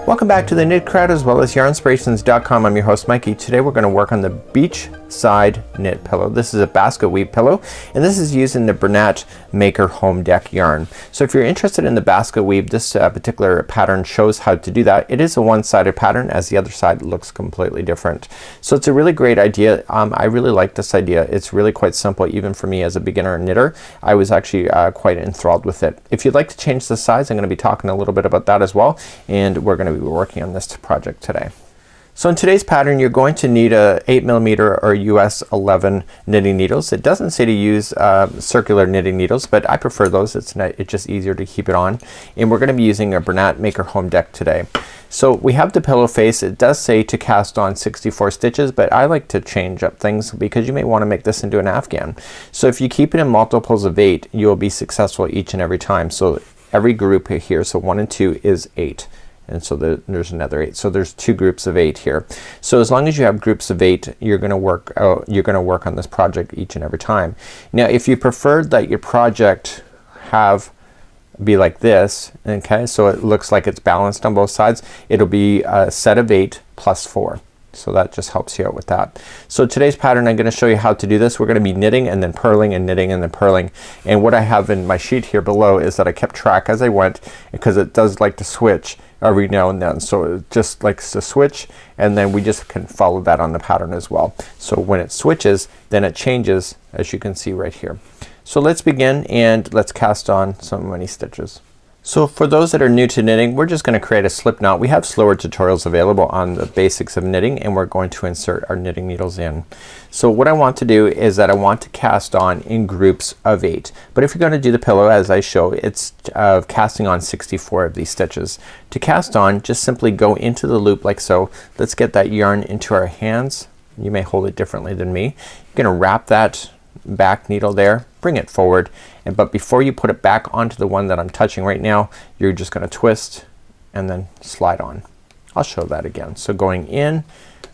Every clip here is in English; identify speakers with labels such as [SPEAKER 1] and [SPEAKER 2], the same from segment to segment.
[SPEAKER 1] Welcome back to the Knit Crowd as well as yarnspirations.com. I'm your host Mikey. Today we're going to work on the beach side knit pillow. This is a basket weave pillow and this is using the Bernat Maker Home Deck yarn. So if you're interested in the basket weave, this particular pattern shows how to do that. It is a one-sided pattern as the other side looks completely different. So it's a really great idea. I really like this idea. It's really quite simple even for me as a beginner knitter. I was actually quite enthralled with it. If you'd like to change the size, I'm going to be talking a little bit about that as well, and we're going to be working on this project today. So in today's pattern you're going to need a 8mm or US 11 knitting needles. It doesn't say to use circular knitting needles, but I prefer those. It's just easier to keep it on. And we're going to be using a Bernat Maker Home Deck today. So we have the pillow face. It does say to cast on 64 stitches, but I like to change up things because you may want to make this into an afghan. So if you keep it in multiples of 8, you'll be successful each and every time. So every group here, so 1 and 2 is 8. And so there's another 8. So there's 2 groups of 8 here. So as long as you have groups of 8, you're gonna work on this project each and every time. Now if you prefer that your project be like this, okay, so it looks like it's balanced on both sides, it'll be a set of 8 plus 4. So that just helps you out with that. So today's pattern I'm going to show you how to do this. We're going to be knitting and then purling and knitting and then purling. And what I have in my sheet here below is that I kept track as I went because it does like to switch every now and then. So it just likes to switch and then we just can follow that on the pattern as well. So when it switches then it changes, as you can see right here. So let's begin and let's cast on so many stitches. So for those that are new to knitting, we're just going to create a slip knot. We have slower tutorials available on the basics of knitting and we're going to insert our knitting needles in. So what I want to do is that I want to cast on in groups of 8. But if you're going to do the pillow as I show, it's casting on 64 of these stitches. To cast on, just simply go into the loop like so. Let's get that yarn into our hands. You may hold it differently than me. You're going to wrap that back needle there, bring it forward, but before you put it back onto the one that I'm touching right now, you're just going to twist and then slide on. I'll show that again. So going in,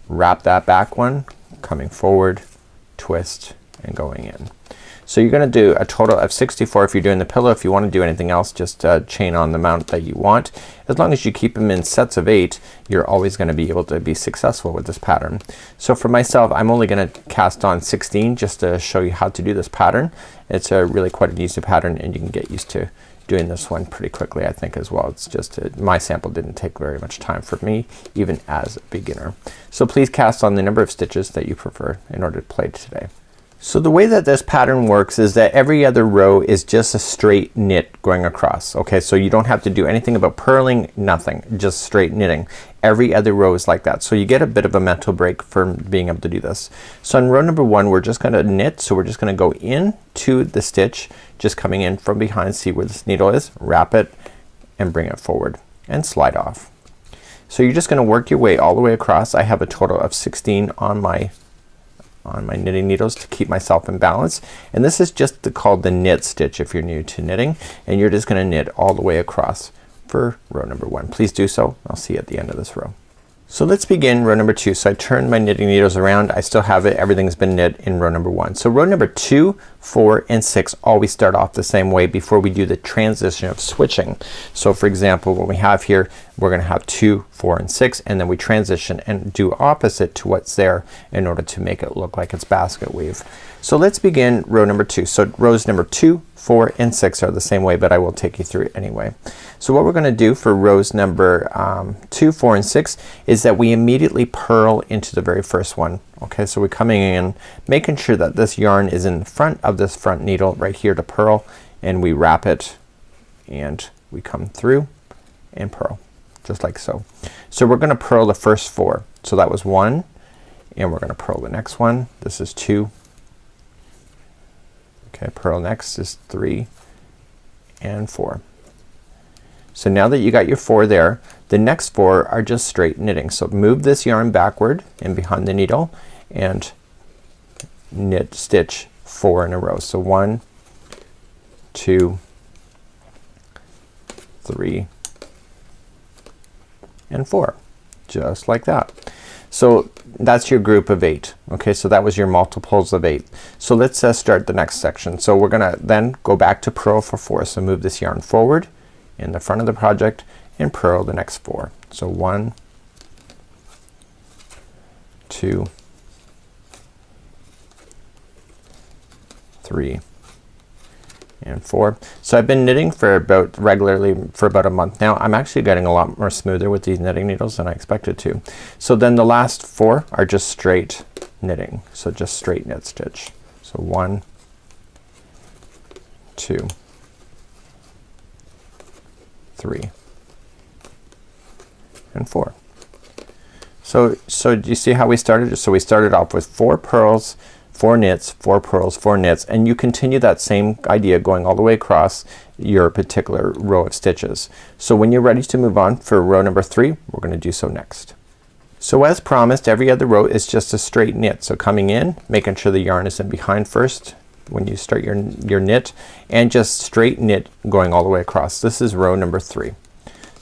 [SPEAKER 1] wrap that back one, coming forward, twist, and going in. So you're going to do a total of 64 if you're doing the pillow. If you want to do anything else, just chain on the amount that you want. As long as you keep them in sets of 8, you're always going to be able to be successful with this pattern. So for myself, I'm only going to cast on 16 just to show you how to do this pattern. It's a really quite an easy pattern and you can get used to doing this one pretty quickly I think as well. It's just my sample didn't take very much time for me even as a beginner. So please cast on the number of stitches that you prefer in order to play today. So the way that this pattern works is that every other row is just a straight knit going across. Okay, so you don't have to do anything about purling, nothing, just straight knitting. Every other row is like that. So you get a bit of a mental break from being able to do this. So in row number 1 we're just gonna knit. So we're just gonna go into the stitch, just coming in from behind, see where this needle is, wrap it and bring it forward and slide off. So you're just gonna work your way all the way across. I have a total of 16 on my knitting needles to keep myself in balance, and this is just called the knit stitch if you're new to knitting, and you're just gonna knit all the way across for row number 1. Please do so. I'll see you at the end of this row. So let's begin row number 2. So I turned my knitting needles around. I still have it. Everything's been knit in row number 1. So row number 2, 4, and 6 always start off the same way before we do the transition of switching. So for example, what we have here, we're gonna have 2, 4, and 6, and then we transition and do opposite to what's there in order to make it look like it's basket weave. So let's begin row number 2. So rows number 2, 4, and 6 are the same way, but I will take you through it anyway. So what we're gonna do for rows number 2, 4, and 6 is that we immediately purl into the very first one. Okay, so we're coming in, making sure that this yarn is in front of this front needle right here to purl, and we wrap it and we come through and purl just like so. So we're gonna purl the first 4. So that was 1, and we're gonna purl the next one. This is 2. Okay, purl next is 3 and 4. So now that you got your 4 there, the next 4 are just straight knitting. So move this yarn backward and behind the needle and knit stitch 4 in a row. So 1, 2, 3, and 4, just like that. So that's your group of 8. Okay, so that was your multiples of 8. So let's start the next section. So we're gonna then go back to purl for 4. So move this yarn forward in the front of the project and purl the next 4. So 1, 2, 3, and 4. So I've been knitting for regularly for about a month now. I'm actually getting a lot more smoother with these knitting needles than I expected to. So then the last 4 are just straight knitting. So just straight knit stitch. So 1, 2, 3, and 4. So do you see how we started? So we started off with 4 purls, 4 knits, 4 purls, 4 knits, and you continue that same idea going all the way across your particular row of stitches. So when you're ready to move on for row number 3, we're gonna do so next. So as promised, every other row is just a straight knit. So coming in, making sure the yarn is in behind first when you start your knit, and just straight knit going all the way across. This is row number 3.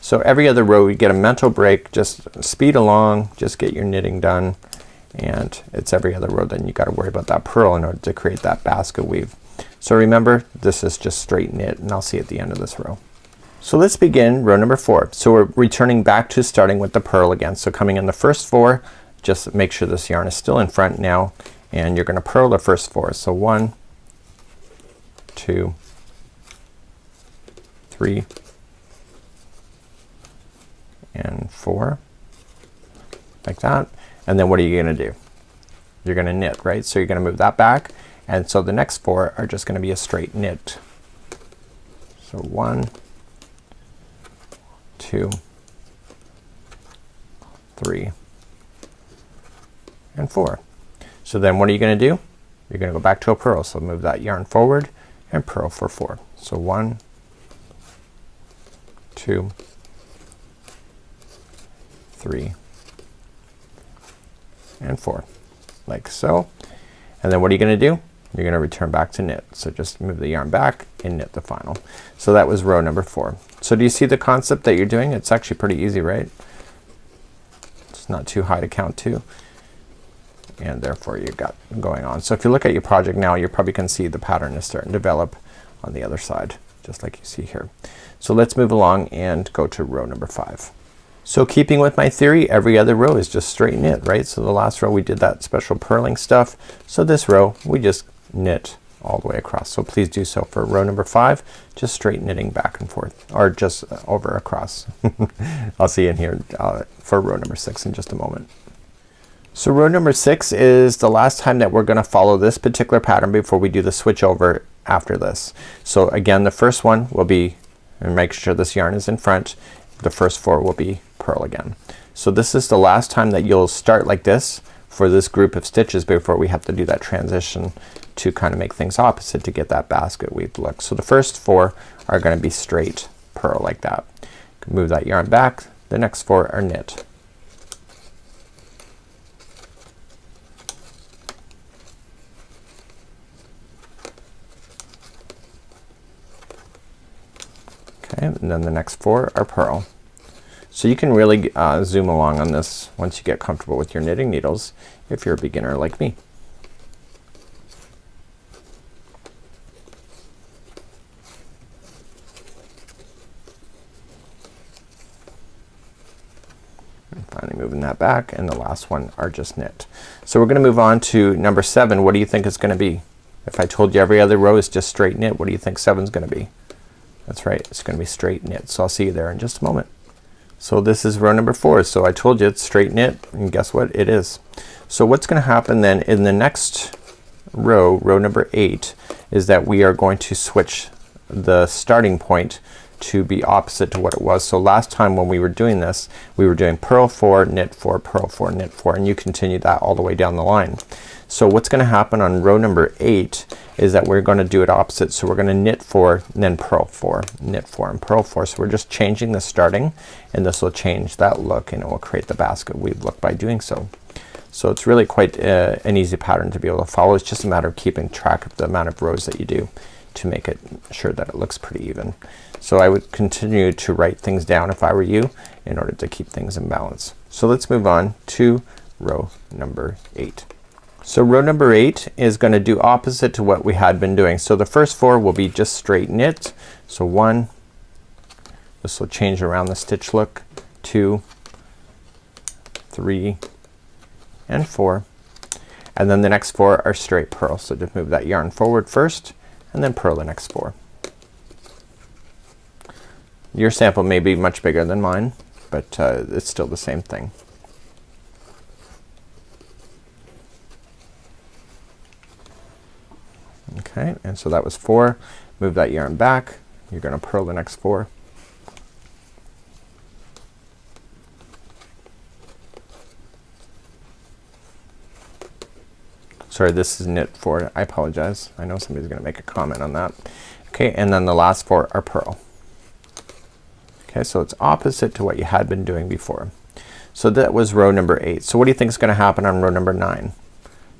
[SPEAKER 1] So every other row you get a mental break, just speed along, just get your knitting done, and it's every other row then you gotta worry about that purl in order to create that basket weave. So remember, this is just straight knit, and I'll see you at the end of this row. So let's begin row number 4. So we're returning back to starting with the purl again. So coming in the first 4, just make sure this yarn is still in front now, and you're gonna purl the first 4. So 1, 2, 3, and 4, like that. And then what are you gonna do? You're gonna knit, right? So you're gonna move that back, and so the next 4 are just gonna be a straight knit. So 1, 2, 3, and 4. So then what are you gonna do? You're gonna go back to a purl. So move that yarn forward and purl for 4. So 1, 2, 3, and 4, like so. And then what are you gonna do? You're gonna return back to knit. So just move the yarn back and knit the final. So that was row number 4. So do you see the concept that you're doing? It's actually pretty easy, right? It's not too high to count to, and therefore you got going on. So if you look at your project now, you probably can see the pattern is starting to develop on the other side, just like you see here. So let's move along and go to row number 5. So keeping with my theory, every other row is just straight knit, right? So the last row we did that special purling stuff. So this row we just knit all the way across. So please do so for row number 5, just straight knitting back and forth, or just over across. I'll see you in here for row number 6 in just a moment. So row number 6 is the last time that we're gonna follow this particular pattern before we do the switch over after this. So again, the first one will be, and make sure this yarn is in front, the first 4 will be purl again. So this is the last time that you'll start like this for this group of stitches before we have to do that transition to kind of make things opposite to get that basket weave look. So the first 4 are gonna be straight purl like that. Move that yarn back, the next 4 are knit. Okay, and then the next 4 are purl. So you can really zoom along on this once you get comfortable with your knitting needles if you're a beginner like me. And finally moving that back, and the last one are just knit. So we're gonna move on to number 7. What do you think it's gonna be? If I told you every other row is just straight knit, what do you think 7's gonna be? That's right, it's gonna be straight knit. So I'll see you there in just a moment. So this is row number 4. So I told you it's straight knit, and guess what? It is. So what's gonna happen then in the next row, row number 8, is that we are going to switch the starting point to be opposite to what it was. So last time when we were doing this, we were doing purl 4, knit 4, purl 4, knit 4, and you continue that all the way down the line. So what's gonna happen on row number 8 is that we're gonna do it opposite. So we're gonna knit 4, and then purl 4, knit 4, and purl 4. So we're just changing the starting, and this will change that look, and it will create the basket weave look by doing so. So it's really quite an easy pattern to be able to follow. It's just a matter of keeping track of the amount of rows that you do to make it sure that it looks pretty even. So I would continue to write things down if I were you in order to keep things in balance. So let's move on to row number 8. So row number 8 is going to do opposite to what we had been doing. So the first 4 will be just straight knit. So 1, this will change around the stitch look, 2, 3 and 4, and then the next 4 are straight purl. So just move that yarn forward first and then purl the next 4. Your sample may be much bigger than mine, but it's still the same thing. Okay, and so that was 4. Move that yarn back. You're gonna purl the next 4. Sorry, this is knit 4. I apologize. I know somebody's gonna make a comment on that. Okay, and then the last 4 are purl. Okay, so it's opposite to what you had been doing before. So that was row number 8. So what do you think is gonna happen on row number 9?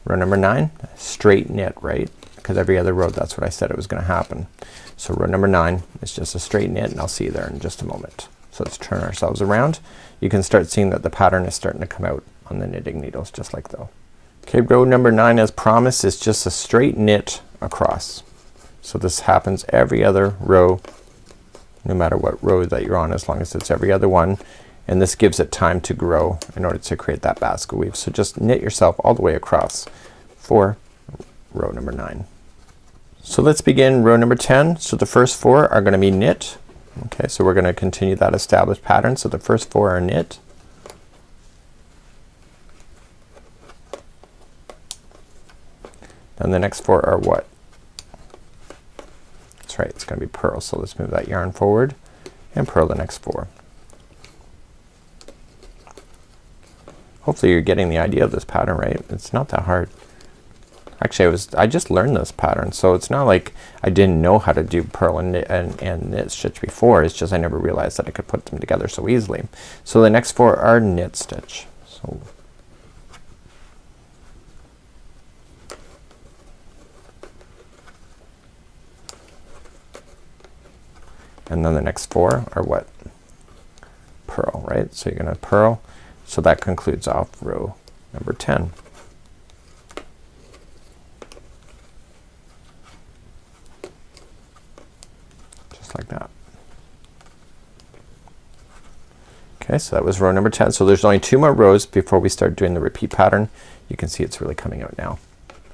[SPEAKER 1] Row number 9, straight knit, right? Because every other row, that's what I said it was gonna happen. So row number 9 is just a straight knit, and I'll see you there in just a moment. So let's turn ourselves around. You can start seeing that the pattern is starting to come out on the knitting needles, just like though. Okay, row number 9, as promised, is just a straight knit across. So this happens every other row, no matter what row that you're on, as long as it's every other one. And this gives it time to grow in order to create that basket weave. So just knit yourself all the way across for row number 9. So let's begin row number 10. So the first 4 are gonna be knit. Okay, so we're gonna continue that established pattern. So the first 4 are knit. And the next 4 are what? That's right, it's gonna be purl. So let's move that yarn forward and purl the next 4. Hopefully you're getting the idea of this pattern, right? It's not that hard. Actually, I just learned this pattern, so it's not like I didn't know how to do purl and knit stitch before. It's just I never realized that I could put them together so easily. So the next 4 are knit stitch. So and then the next 4 are what? Purl, right? So you're gonna purl. So that concludes off row number 10. Just like that. Okay, so that was row number 10. So there's only 2 more rows before we start doing the repeat pattern. You can see it's really coming out now.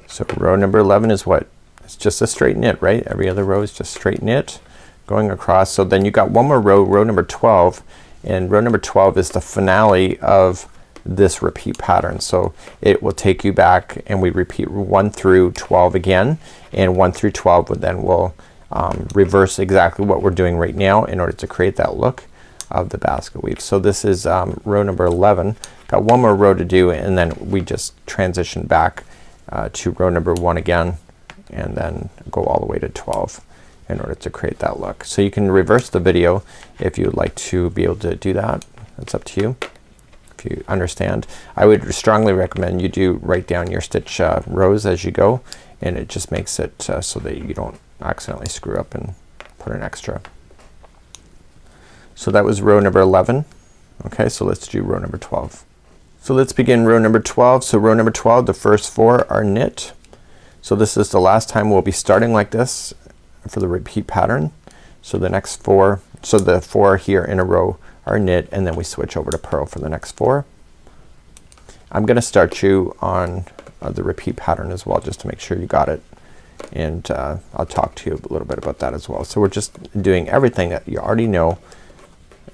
[SPEAKER 1] So row number 11 is what? It's just a straight knit, right? Every other row is just straight knit going across. So then you got one more row, row number 12, and row number 12 is the finale of this repeat pattern. So it will take you back, and we repeat 1 through 12 again, and 1 through 12 would then will reverse exactly what we're doing right now in order to create that look of the basket weave. So this is row number 11. Got one more row to do, and then we just transition back to row number 1 again, and then go all the way to 12 in order to create that look. So you can reverse the video if you would like to be able to do that. It's up to you. If you understand, I would strongly recommend you do write down your stitch rows as you go, and it just makes it so that you don't accidentally screw up and put an extra. So that was row number 11. Okay, so let's do row number 12. So let's begin row number 12. So row number 12, the first 4 are knit. So this is the last time we'll be starting like this for the repeat pattern. So the next 4, so the 4 here in a row are knit, and then we switch over to purl for the next 4. I'm gonna start you on the repeat pattern as well, just to make sure you got it, and I'll talk to you a little bit about that as well. So we're just doing everything that you already know,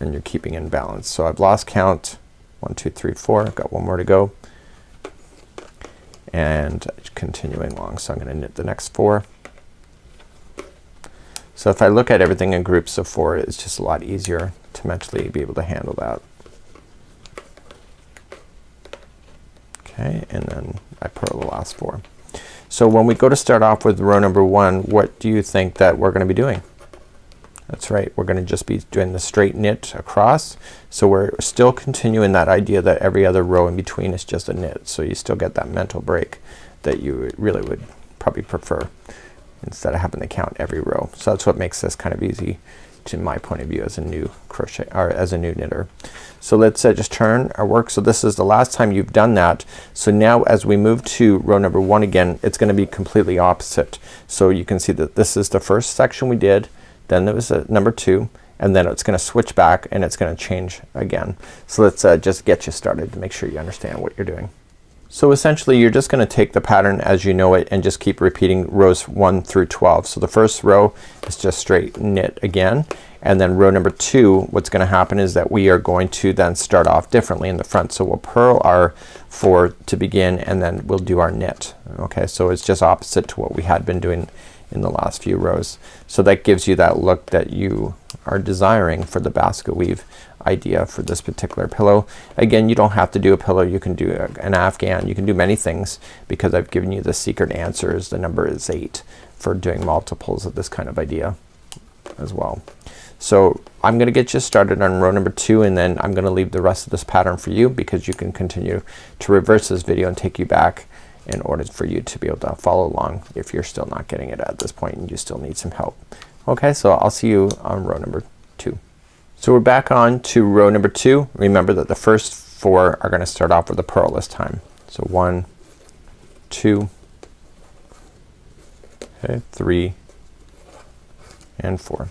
[SPEAKER 1] and you're keeping in balance. So I've lost count. 1 2 3 4. I've got one more to go, and continuing along. So I'm gonna knit the next 4. So if I look at everything in groups of 4, it's just a lot easier to mentally be able to handle that. Okay, and then I purl the last 4. So when we go to start off with row number 1, what do you think that we're gonna be doing? That's right, we're gonna just be doing the straight knit across. So we're still continuing that idea that every other row in between is just a knit. So you still get that mental break that you really would probably prefer. instead of having to count every row. So that's what makes this kind of easy to my point of view as a new crochet or as a new knitter. So let's just turn our work. So this is the last time you've done that. So now as we move to row number 1 again, it's going to be completely opposite. So you can see that this is the first section we did, then there was number 2, and then it's going to switch back and it's going to change again. So let's just get you started to make sure you understand what you're doing. So essentially you're just going to take the pattern as you know it and just keep repeating rows 1 through 12. So the first row is just straight knit again, and then row number 2, what's going to happen is that we are going to then start off differently in the front. So we'll purl our 4 to begin, and then we'll do our knit. Okay, so it's just opposite to what we had been doing in the last few rows. So that gives you that look that you are desiring for the basket weave idea for this particular pillow. Again, you don't have to do a pillow. You can do an afghan. You can do many things because I've given you the secret answers. The number is 8 for doing multiples of this kind of idea as well. So I'm gonna get you started on row number 2, and then I'm gonna leave the rest of this pattern for you because you can continue to reverse this video and take you back in order for you to be able to follow along if you're still not getting it at this point and you still need some help. Okay, so I'll see you on row number 2. So we're back on to row number 2. Remember that the first 4 are gonna start off with a purl this time. So 1, 2, okay, 3, and 4.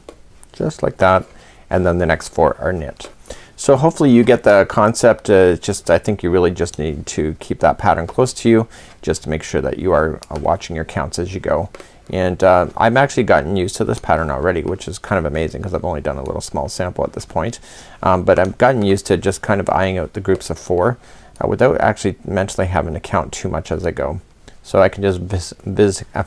[SPEAKER 1] Just like that, and then the next 4 are knit. So hopefully you get the concept. I think you really just need to keep that pattern close to you just to make sure that you are watching your counts as you go. And I've actually gotten used to this pattern already, which is kind of amazing because I've only done a little small sample at this point. But I've gotten used to just kind of eyeing out the groups of 4 without actually mentally having to count too much as I go. So I can just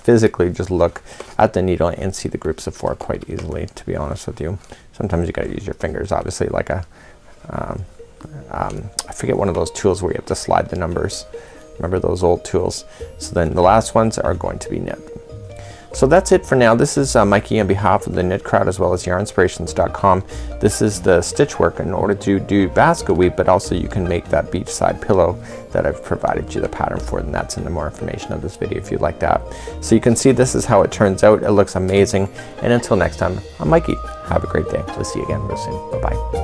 [SPEAKER 1] physically just look at the needle and see the groups of 4 quite easily, to be honest with you. Sometimes you gotta use your fingers, obviously, like a I forget one of those tools where you have to slide the numbers. Remember those old tools? So then the last ones are going to be knit. So that's it for now. This is Mikey on behalf of the Knit Crowd as well as yarnspirations.com. This is the stitch work in order to do basket weave, but also you can make that beachside pillow that I've provided you the pattern for, and that's in the more information of this video if you'd like that. So you can see this is how it turns out. It looks amazing. And until next time, I'm Mikey. Have a great day. We'll see you again real soon. Bye-bye.